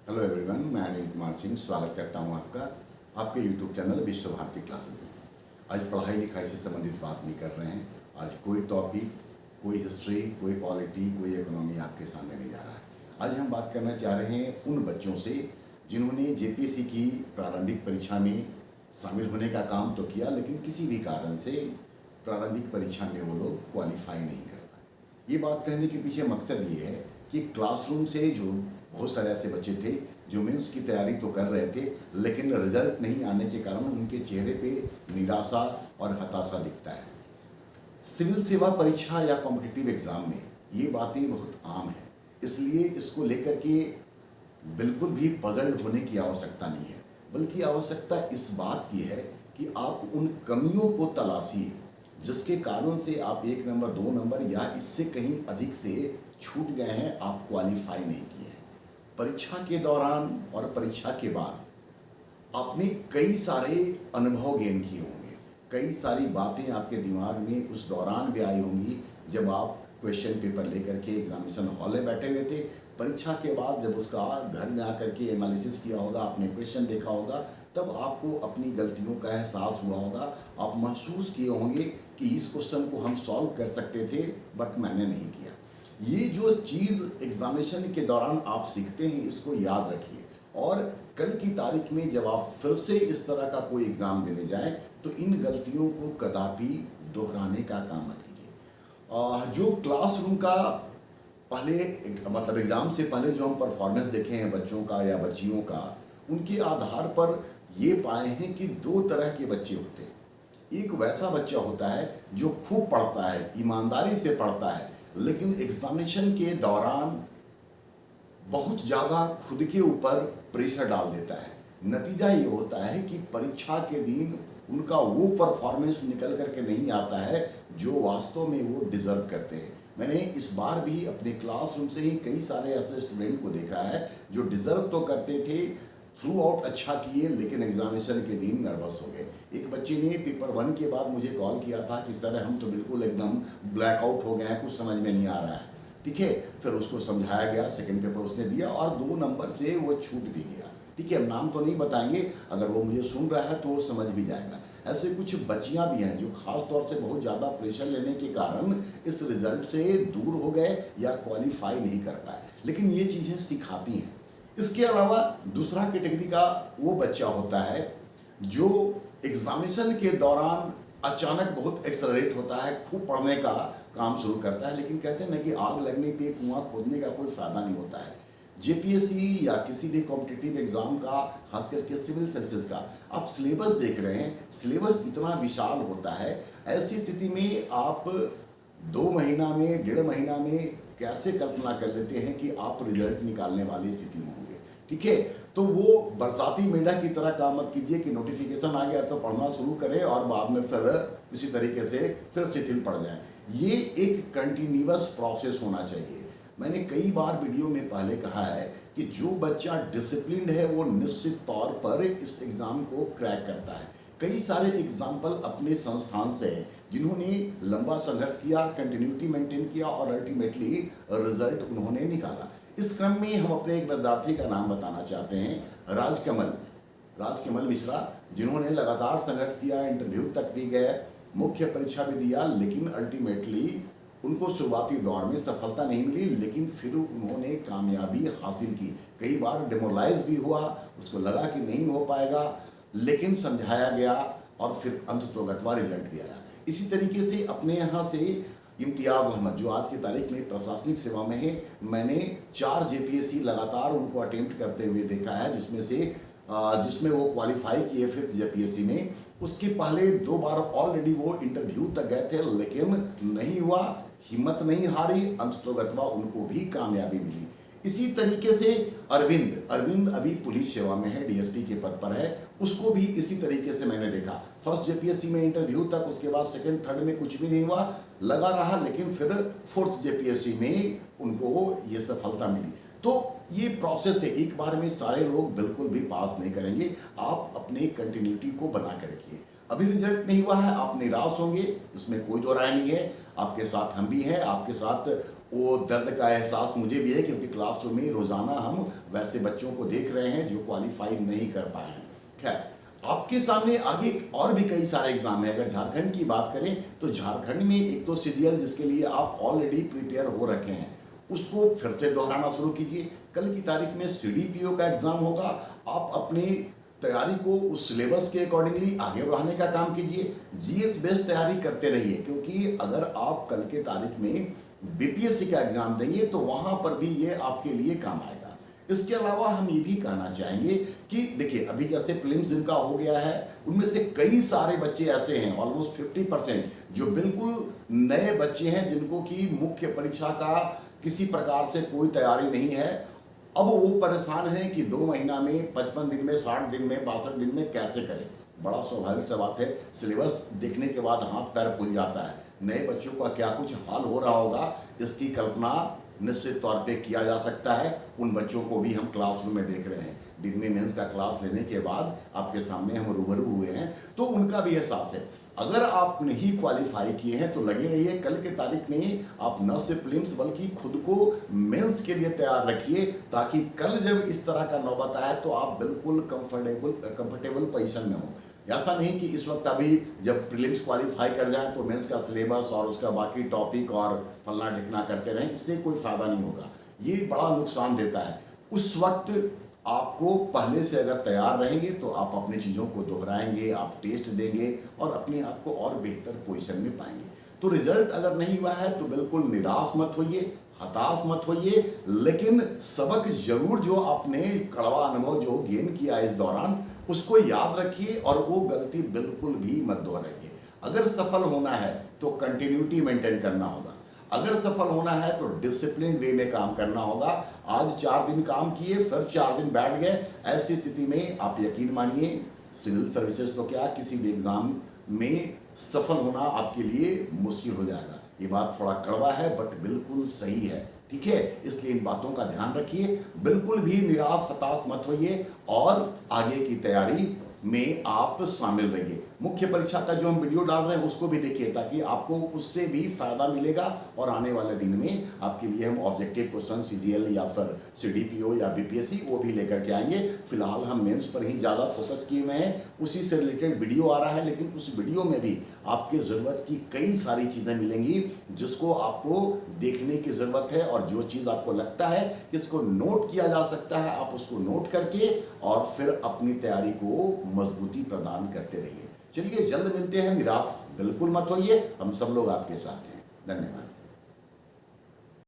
Hello everyone, मैं अनिल कुमार सिंह स्वागत करता हूं आपका आपके यूट्यूब चैनल विश्व भारती क्लासेस में। आज पढ़ाई लिखाई से संबंधित बात नहीं कर रहे हैं। आज कोई टॉपिक, कोई हिस्ट्री, कोई पॉलिटी, कोई इकोनॉमी आपके सामने नहीं जा रहा है। आज हम बात करना चाह रहे हैं उन बच्चों से जिन्होंने जेपीएससी की प्रारंभिक परीक्षा में शामिल होने का काम तो किया, लेकिन किसी भी कारण से प्रारंभिक परीक्षा में वो लोग क्वालिफाई नहीं कर पाए। ये बात कहने के पीछे मकसद ये है कि क्लासरूम से जो बहुत सारे ऐसे बच्चे थे जो मेंस की तैयारी तो कर रहे थे, लेकिन रिजल्ट नहीं आने के कारण उनके चेहरे पे निराशा और हताशा दिखता है। सिविल सेवा परीक्षा या कॉम्पिटिटिव एग्जाम में ये बातें बहुत आम है, इसलिए इसको लेकर के बिल्कुल भी पजल्ड होने की आवश्यकता नहीं है, बल्कि आवश्यकता इस बात की है कि आप उन कमियों को तलाशिए जिसके कारण से आप 1 नंबर 2 नंबर या इससे कहीं अधिक से छूट गए हैं, आप क्वालिफाई नहीं किए हैं। परीक्षा के दौरान और परीक्षा के बाद आपने कई सारे अनुभव गेन किए होंगे, कई सारी बातें आपके दिमाग में उस दौरान भी आई होंगी जब आप क्वेश्चन पेपर लेकर के एग्जामिनेशन हॉल में बैठे हुए थे। परीक्षा के बाद जब उसका घर में आकर के एनालिसिस किया होगा, आपने क्वेश्चन देखा होगा, तब आपको अपनी गलतियों का एहसास हुआ होगा। आप महसूस किए होंगे कि इस क्वेश्चन को हम सॉल्व कर सकते थे बट मैंने नहीं किया। ये जो चीज़ एग्जामिनेशन के दौरान आप सीखते हैं, इसको याद रखिए और कल की तारीख में जब आप फिर से इस तरह का कोई एग्ज़ाम देने जाएं तो इन गलतियों को कदापि दोहराने का काम मत कीजिए। जो क्लासरूम का पहले मतलब एग्ज़ाम से पहले जो हम परफॉर्मेंस देखे हैं बच्चों का या बच्चियों का, उनके आधार पर ये पाए हैं कि 2 तरह के बच्चे होते हैं। एक वैसा बच्चा होता है जो खूब पढ़ता है, ईमानदारी से पढ़ता है, लेकिन एग्जामिनेशन के दौरान बहुत ज़्यादा खुद के ऊपर प्रेशर डाल देता है। नतीजा ये होता है कि परीक्षा के दिन उनका वो परफॉर्मेंस निकल करके नहीं आता है जो वास्तव में वो डिज़र्व करते हैं। मैंने इस बार भी अपने क्लासरूम से ही कई सारे ऐसे स्टूडेंट को देखा है जो डिज़र्व तो करते थे, थ्रू आउट अच्छा किए, लेकिन एग्जामिनेशन के दिन नर्वस हो गए। एक बच्चे ने पेपर 1 के बाद मुझे कॉल किया था कि सर हम तो बिल्कुल एकदम ब्लैकआउट हो गए हैं, कुछ समझ में नहीं आ रहा है। ठीक है, फिर उसको समझाया गया, सेकंड पेपर उसने दिया और 2 नंबर से वो छूट भी गया। ठीक है, हम नाम तो नहीं बताएंगे, अगर वो मुझे सुन रहा है तो वो समझ भी जाएगा। ऐसे कुछ बच्चियां भी हैं जो खास तौर से बहुत ज़्यादा प्रेशर लेने के कारण इस रिजल्ट से दूर हो गए या क्वालिफाई नहीं कर पाए, लेकिन ये चीज़ें सिखाती हैं। इसके अलावा दूसरा कैटेगरी का वो बच्चा होता है जो एग्जामिनेशन के दौरान अचानक बहुत एक्सेलरेट होता है, खूब पढ़ने का काम शुरू करता है, लेकिन कहते हैं ना कि आग लगने पे कुआं खोदने का कोई फायदा नहीं होता है। जेपीएससी या किसी भी कॉम्पिटिटिव एग्जाम का, खास करके सिविल सर्विसेज का, आप सिलेबस देख रहे हैं, सिलेबस इतना विशाल होता है। ऐसी स्थिति में आप 2 महीना में, 1.5 महीना में कैसे कल्पना कर लेते हैं कि आप रिजल्ट निकालने वाली स्थिति में होंगे। ठीक है, तो वो बरसाती मेंढक की तरह काम मत कीजिए कि नोटिफिकेशन आ गया तो पढ़ना शुरू करें और बाद में फिर इसी तरीके से फिर शिथिल पड़ जाए। ये एक कंटिन्यूअस प्रोसेस होना चाहिए। मैंने कई बार वीडियो में पहले कहा है कि जो बच्चा डिसिप्लिन्ड है वो निश्चित तौर पर इस एग्ज़ाम को क्रैक करता है। कई सारे एग्जाम्पल अपने संस्थान से हैं जिन्होंने लंबा संघर्ष किया, कंटिन्यूटी मेंटेन किया और अल्टीमेटली रिजल्ट उन्होंने निकाला। इस क्रम में हम अपने एक विद्यार्थी का नाम बताना चाहते हैं, राजकमल मिश्रा, जिन्होंने लगातार संघर्ष किया, इंटरव्यू तक भी गए, मुख्य परीक्षा भी दिया, लेकिन अल्टीमेटली उनको शुरुआती दौर में सफलता नहीं मिली, लेकिन फिर उन्होंने कामयाबी हासिल की। कई बार डिमोरलाइज भी हुआ, उसको लगा कि नहीं हो पाएगा, लेकिन समझाया गया और फिर अंततोगत्वा रिजल्ट भी आया। इसी तरीके से अपने यहाँ से इम्तियाज़ अहमद, जो आज की तारीख में प्रशासनिक सेवा में है, मैंने 4 जेपीएससी लगातार उनको अटेम्प्ट करते हुए देखा है, जिसमें वो क्वालिफाई किए 5th जेपीएससी में। उसके पहले 2 बार ऑलरेडी वो इंटरव्यू तक गए थे, लेकिन नहीं हुआ, हिम्मत नहीं हारी, अंततोगत्वा उनको भी कामयाबी मिली। इसी तरीके से अरविंद अभी पुलिस सेवा में है, डीएसपी के पद पर है, उसको भी इसी तरीके से मैंने देखा। फर्स्ट जेपीएससी में इंटरव्यू तक, उसके बाद सेकंड थर्ड में कुछ भी नहीं हुआ, लगा रहा, लेकिन फिर 4th जेपीएससी में उनको ये सफलता मिली। तो ये प्रोसेस है, एक बार में सारे लोग बिल्कुल भी पास नहीं करेंगे। आप अपने कंटिन्यूटी को बना कर रखिए। अभी रिजल्ट नहीं हुआ है, आप निराश होंगे, इसमें कोई दो राय नहीं है। आपके साथ हम भी हैं, आपके साथ वो दर्द का एहसास मुझे भी है, क्योंकि क्लासरूम में रोज़ाना हम वैसे बच्चों को देख रहे हैं जो क्वालिफाई नहीं कर पाए हैं। खैर, आपके सामने आगे और भी कई सारे एग्जाम है। अगर झारखंड की बात करें तो झारखंड में एक तो सीजीएल, जिसके लिए आप ऑलरेडी प्रिपेयर हो रखे हैं, उसको फिर से दोहराना शुरू कीजिए। कल की तारीख में सीडीपीओ का एग्जाम होगा। आप अपनी तैयारी को उस सिलेबस के अकॉर्डिंगली आगे बढ़ाने का काम कीजिए। जीएस बेस्ड तैयारी करते रहिए, क्योंकि अगर आप कल के तारीख में बीपीएससी का एग्जाम देंगे तो वहां पर भी ये आपके लिए काम आएगा। इसके अलावा हम ये भी कहना चाहेंगे कि देखिए, अभी जैसे प्रीलिम्स जिनका हो गया है, उनमें से कई सारे बच्चे ऐसे हैं, ऑलमोस्ट 50%, जो बिल्कुल नए बच्चे हैं, जिनको की मुख्य परीक्षा का किसी प्रकार से कोई तैयारी नहीं है। अब वो परेशान हैं कि 2 महीना में, 55 दिन में, 60 दिन में, 62 दिन में कैसे करें। बड़ा स्वाभाविक सा बात है, सिलेबस देखने के बाद हाथ पैर फूल जाता है। नए बच्चों का क्या कुछ हाल हो रहा होगा, इसकी कल्पना निश्चित तौर पे किया जा सकता है। उन बच्चों को भी हम क्लासरूम में देख रहे हैं। दिन में मेंस का क्लास लेने के बाद आपके सामने हम रूबरू हुए हैं, तो उनका भी एहसास है। अगर आप नहीं क्वालिफाई किए हैं तो लगे रहिए, कल के तारीख में आप न सिर्फ प्रीलिम्स बल्कि खुद को मेंस के लिए तैयार रखिए, ताकि कल जब इस तरह का नौबत आए तो आप बिल्कुल कंफर्टेबल पोजीशन में हो। ऐसा नहीं कि इस वक्त अभी जब प्रीलिम्स क्वालिफाई कर जाए तो मेंस का सिलेबस और उसका बाकी टॉपिक और फलना ढिकना करते रहें, इससे कोई फायदा नहीं होगा। ये बड़ा नुकसान देता है। उस वक्त आपको पहले से अगर तैयार रहेंगे तो आप अपनी चीज़ों को दोहराएंगे, आप टेस्ट देंगे और अपने आप को और बेहतर पोजीशन में पाएंगे। तो रिजल्ट अगर नहीं हुआ है तो बिल्कुल निराश मत होइए, हताश मत होइए, लेकिन सबक जरूर जो आपने कड़वा अनुभव जो गेन किया इस दौरान, उसको याद रखिए और वो गलती बिल्कुल भी मत दोहराइए। अगर सफल होना है तो कंटिन्यूटी मेंटेन करना होगा। अगर सफल होना है तो डिसिप्लिन वे में काम करना होगा। आज 4 दिन काम किए, फिर 4 दिन बैठ गए, ऐसी स्थिति में आप यकीन मानिए, सिविल सर्विसेज तो क्या, किसी भी एग्जाम में सफल होना आपके लिए मुश्किल हो जाएगा। ये बात थोड़ा कड़वा है बट बिल्कुल सही है, ठीक है। इसलिए इन बातों का ध्यान रखिए, बिल्कुल भी निराश हताश मत होइए और आगे की तैयारी में आप शामिल रहिए। मुख्य परीक्षा का जो हम वीडियो डाल रहे हैं उसको भी देखिए, ताकि आपको उससे भी फायदा मिलेगा और आने वाले दिन में आपके लिए हम ऑब्जेक्टिव क्वेश्चन सीजीएल या फिर सीडीपीओ या बीपीएससी वो भी लेकर के आएंगे। फिलहाल हम मेंस पर ही ज़्यादा फोकस किए हुए हैं, उसी से रिलेटेड वीडियो आ रहा है, लेकिन उस वीडियो में भी आपके ज़रूरत की कई सारी चीज़ें मिलेंगी जिसको आपको देखने की ज़रूरत है। और जो चीज़ आपको लगता है कि इसको नोट किया जा सकता है, आप उसको नोट करके और फिर अपनी तैयारी को मजबूती प्रदान करते रहिए। चलिए, जल्द मिलते हैं। निराश बिल्कुल मत होइए, हम सब लोग आपके साथ हैं। धन्यवाद।